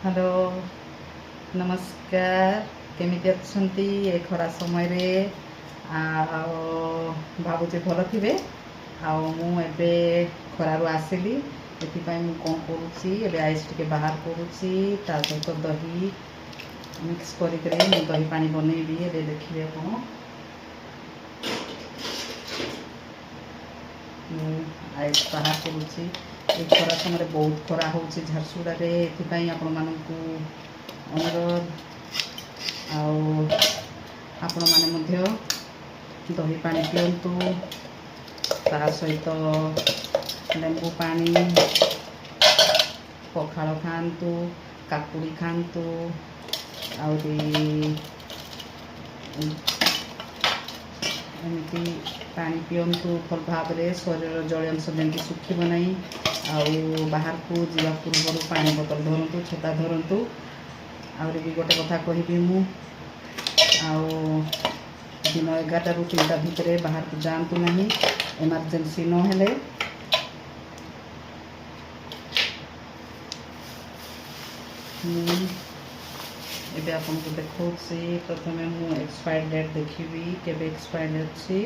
Hello नमस्कार केमिति अछंती ए खरा समय रे भावुचे भल थे मु एबे खरारु आसिली एथिपाई मु कौन करुच्ची एबे आइस टिके बाहर करुच्ची ता सहित दही मिक्स करिकरे मु दही पानी बनैबी एबे देखिबे कौन आइस बाहर करुच्ची ए खरा समय बहुत खरा हो झारसुगुड़ा एथिपाई आपण मानकु अनुरोध आपण माने मध्य दही पानी पियंतु ता सहित लेंबू पानी पखाल खातु काकुड़ी खातु एमती पानी पियंतु भल भाव में शरीर जल अंश जमी सुखब नहीं बाहर को जीवा पूर्व पानी बोतल धरतु छता धरतु आउरी भी गोटे कथा कहबी मु दिन 11 ରୁ 3ଟା भितर बाहर को जातु नहीं इमरजेंसी न हेले एबे आपन को देखो प्रथम मु एक्सपायर डेट देखी केबे एक्सपायर अच्छी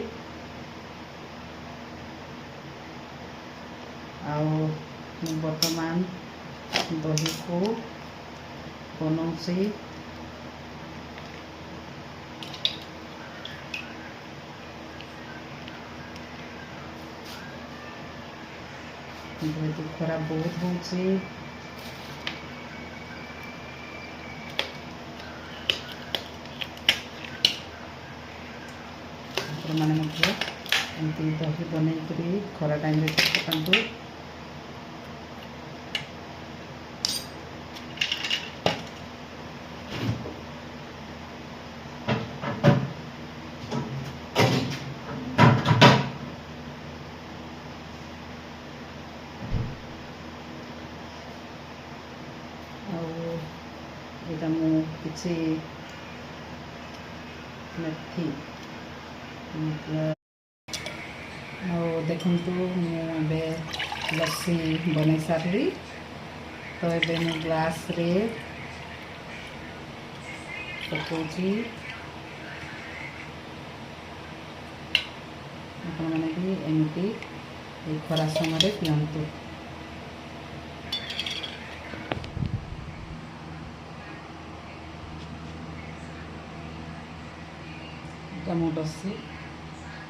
वर्तमान दही को बनाऊँगी जेहेतु खरा बहुत हो मैंने एमती दही बनई खरा टाइम पकातु यहाँ मु किसी मेथी देखु मुझे लस्सी बन सारी तो ये मु ग्लास रे पकाउची आपण मैंने भी एमती खरा समय पियंतु मु लस्सी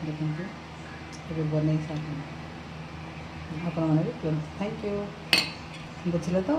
देखते बन सारी आपण मैंने भी पियंतु। थैंक यू बुझे तो।